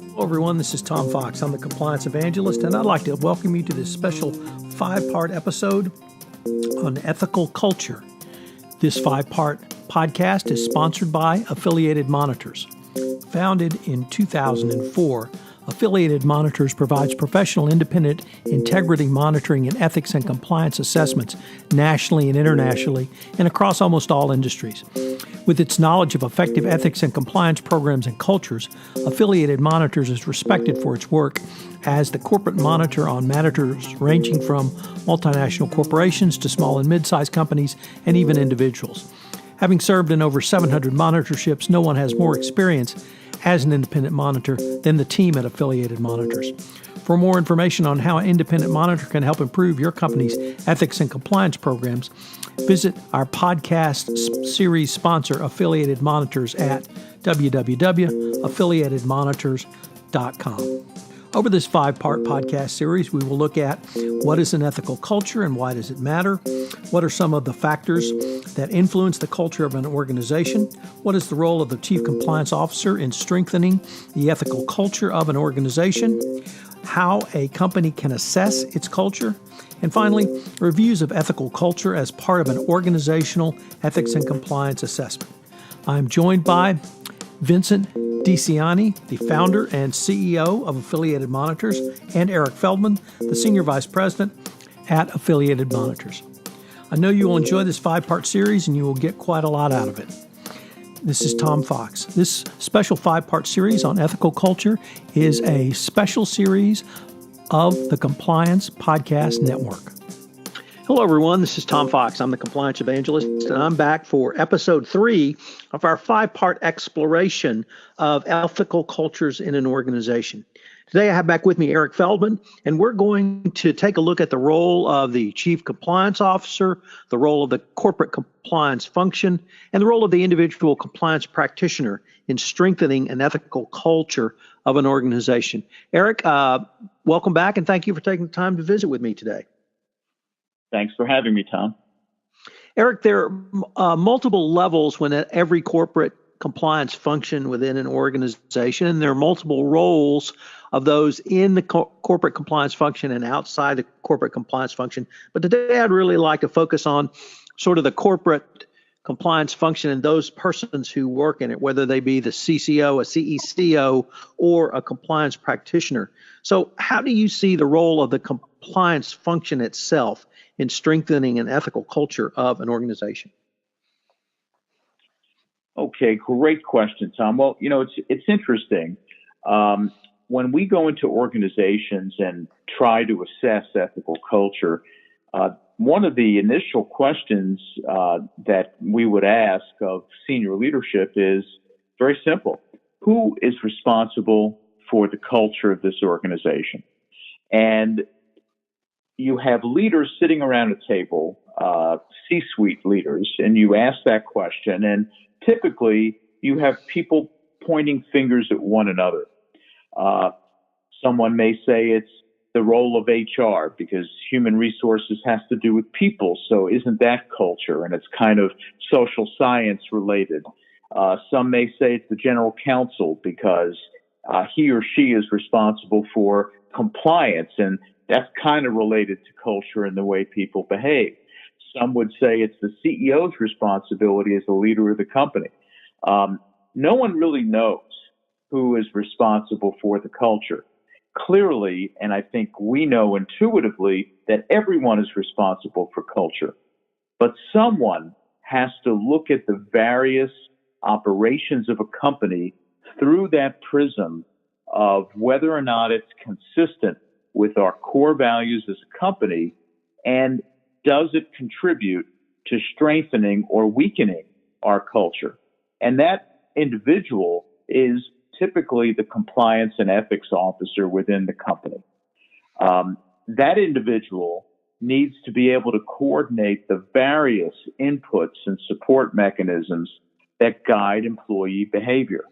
Hello, everyone. This is Tom Fox. I'm the Compliance Evangelist, and I'd like to welcome you to this special 5-part episode on ethical culture. This 5-part podcast is sponsored by Affiliated Monitors. Founded in 2004, Affiliated Monitors provides professional independent integrity monitoring and ethics and compliance assessments nationally and internationally and across almost all industries. With its knowledge of effective ethics and compliance programs and cultures, Affiliated Monitors is respected for its work as the corporate monitor on matters ranging from multinational corporations to small and mid-sized companies and even individuals. Having served in over 700 monitorships, no one has more experience as an independent monitor than the team at Affiliated Monitors. For more information on how an independent monitor can help improve your company's ethics and compliance programs, visit our podcast series sponsor, Affiliated Monitors, at www.affiliatedmonitors.com. Over this 5-part podcast series, we will look at what is an ethical culture and why does it matter, what are some of the factors that influence the culture of an organization, what is the role of the Chief Compliance Officer in strengthening the ethical culture of an organization, how a company can assess its culture, and finally, reviews of ethical culture as part of an organizational ethics and compliance assessment. I'm joined by Vincent DiCiani, the founder and CEO of Affiliated Monitors, and Eric Feldman, the Senior Vice President at Affiliated Monitors. I know you will enjoy this 5-part series and you will get quite a lot out of it. This is Tom Fox. This special 5-part series on ethical culture is a special series of the Compliance Podcast Network. Hello, everyone. This is Tom Fox. I'm the Compliance Evangelist, and I'm back for episode 3 of our 5-part exploration of ethical cultures in an organization. Today, I have back with me Eric Feldman, and we're going to take a look at the role of the Chief Compliance Officer, the role of the corporate compliance function, and the role of the individual compliance practitioner in strengthening an ethical culture of an organization. Eric, welcome back, and thank you for taking the time to visit with me today. Thanks for having me, Tom. Eric, there are multiple levels when every corporate compliance function within an organization, and there are multiple roles of those in the corporate compliance function and outside the corporate compliance function. But today I'd really like to focus on sort of the corporate compliance function and those persons who work in it, whether they be the CCO, a CECO, or a compliance practitioner. So how do you see the role of the compliance function itself in strengthening an ethical culture of an organization? Okay, great question, Tom. Well, it's interesting. When we go into organizations and try to assess ethical culture, one of the initial questions that we would ask of senior leadership is very simple. Who is responsible for the culture of this organization? And you have leaders sitting around a table, C-suite leaders, and you ask that question, and typically you have people pointing fingers at one another. Someone may say it's the role of HR because human resources has to do with people, so isn't that culture? And it's kind of social science related. Some may say it's the general counsel because he or she is responsible for compliance, and that's kind of related to culture and the way people behave. Some would say it's the CEO's responsibility as the leader of the company. No one really knows who is responsible for the culture. Clearly, and I think we know intuitively, that everyone is responsible for culture. But someone has to look at the various operations of a company through that prism of whether or not it's consistent with our core values as a company, and does it contribute to strengthening or weakening our culture? And that individual is typically the compliance and ethics officer within the company. That individual needs to be able to coordinate the various inputs and support mechanisms that guide employee behavior.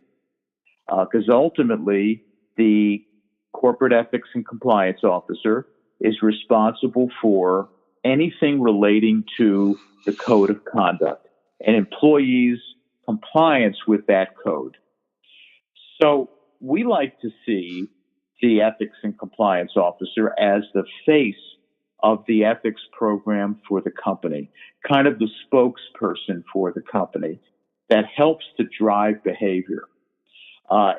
Because ultimately, the corporate ethics and compliance officer is responsible for anything relating to the code of conduct and employees' compliance with that code. So we like to see the ethics and compliance officer as the face of the ethics program for the company, kind of the spokesperson for the company that helps to drive behavior.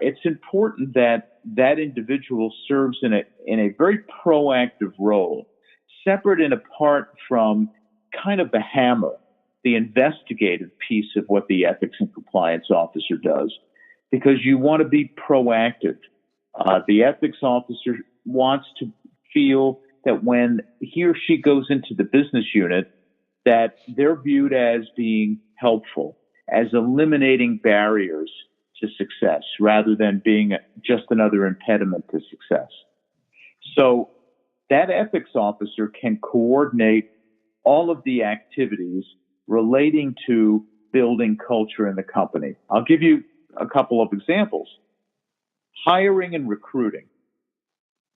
It's important that that individual serves in a very proactive role, separate and apart from kind of the hammer, the investigative piece of what the ethics and compliance officer does, because you want to be proactive. The ethics officer wants to feel that when he or she goes into the business unit, that they're viewed as being helpful, as eliminating barriers to success rather than being just another impediment to success. So that ethics officer can coordinate all of the activities relating to building culture in the company. I'll give you a couple of examples. Hiring and recruiting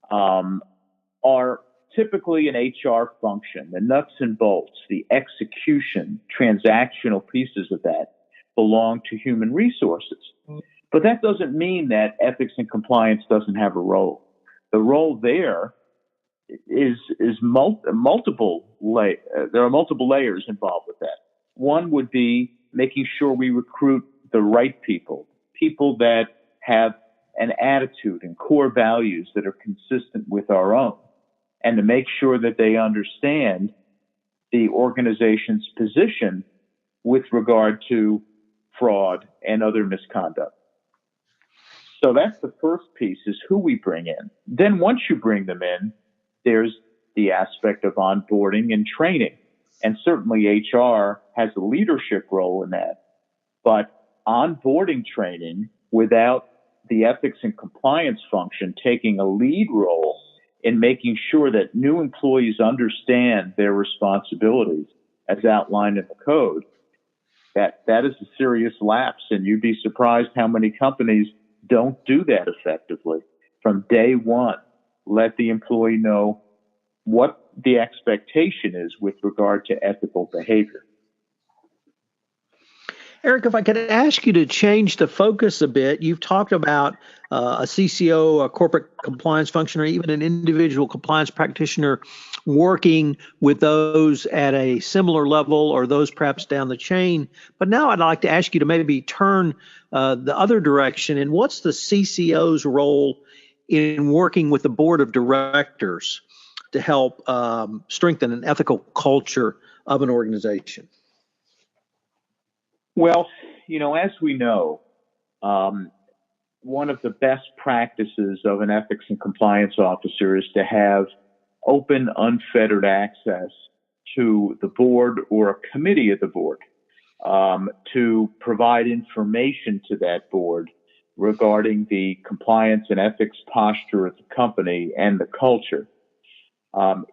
are typically an HR function. The nuts and bolts, the execution, transactional pieces of that belong to human resources. But that doesn't mean that ethics and compliance doesn't have a role. The role there is multiple. There are multiple layers involved with that. One would be making sure we recruit the right people, people that have an attitude and core values that are consistent with our own, and to make sure that they understand the organization's position with regard to fraud and other misconduct. So that's the first piece, is who we bring in. Then once you bring them in, there's the aspect of onboarding and training. And certainly HR has a leadership role in that. But onboarding training without the ethics and compliance function taking a lead role in making sure that new employees understand their responsibilities as outlined in the code, that is a serious lapse. And you'd be surprised how many companies don't do that effectively. From day one, let the employee know what the expectation is with regard to ethical behavior. Eric, if I could ask you to change the focus a bit, you've talked about a CCO, a corporate compliance function, or even an individual compliance practitioner working with those at a similar level or those perhaps down the chain. But now I'd like to ask you to maybe turn the other direction. And what's the CCO's role in working with the board of directors to help strengthen an ethical culture of an organization? Well, as we know, one of the best practices of an ethics and compliance officer is to have open, unfettered access to the board or a committee of the board, to provide information to that board regarding the compliance and ethics posture of the company and the culture.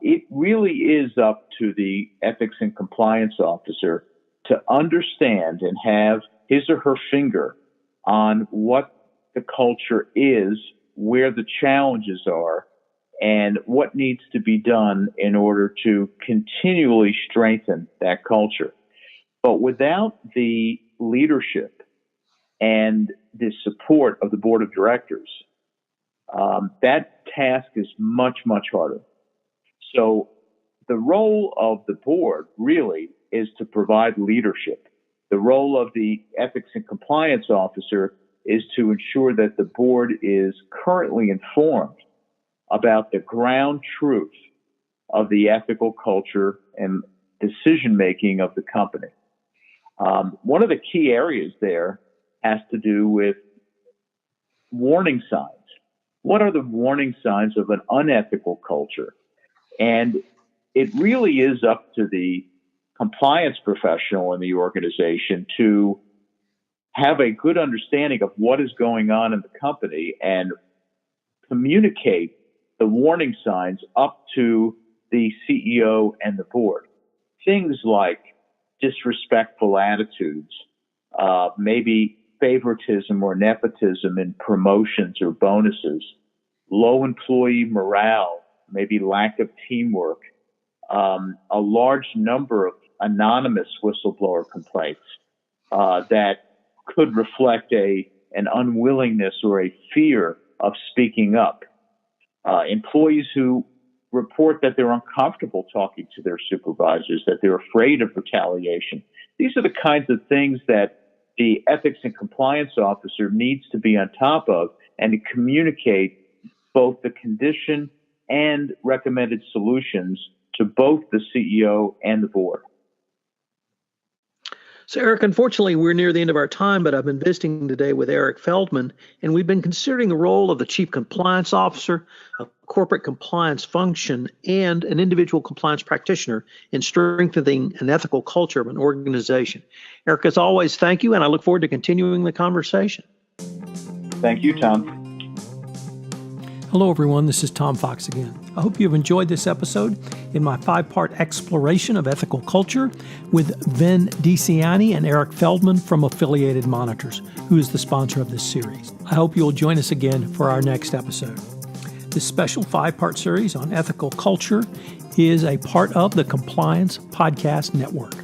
It really is up to the ethics and compliance officer to understand and have his or her finger on what the culture is, where the challenges are, and what needs to be done in order to continually strengthen that culture. But without the leadership and the support of the board of directors, that task is much, much harder. So the role of the board really is to provide leadership. The role of the ethics and compliance officer is to ensure that the board is currently informed about the ground truth of the ethical culture and decision making of the company. One of the key areas there has to do with warning signs. What are the warning signs of an unethical culture? And it really is up to the compliance professional in the organization to have a good understanding of what is going on in the company and communicate the warning signs up to the CEO and the board. Things like disrespectful attitudes, maybe favoritism or nepotism in promotions or bonuses, low employee morale, maybe lack of teamwork, a large number of anonymous whistleblower complaints that could reflect a an unwillingness or a fear of speaking up. Employees who report that they're uncomfortable talking to their supervisors, that they're afraid of retaliation. These are the kinds of things that the ethics and compliance officer needs to be on top of and to communicate both the condition and recommended solutions to both the CEO and the board. So, Eric, unfortunately, we're near the end of our time, but I've been visiting today with Eric Feldman, and we've been considering the role of the Chief Compliance Officer, a corporate compliance function, and an individual compliance practitioner in strengthening an ethical culture of an organization. Eric, as always, thank you, and I look forward to continuing the conversation. Thank you, Tom. Hello, everyone. This is Tom Fox again. I hope you've enjoyed this episode in my 5-part exploration of ethical culture with Vin DiCiani and Eric Feldman from Affiliated Monitors, who is the sponsor of this series. I hope you'll join us again for our next episode. This special 5-part series on ethical culture is a part of the Compliance Podcast Network.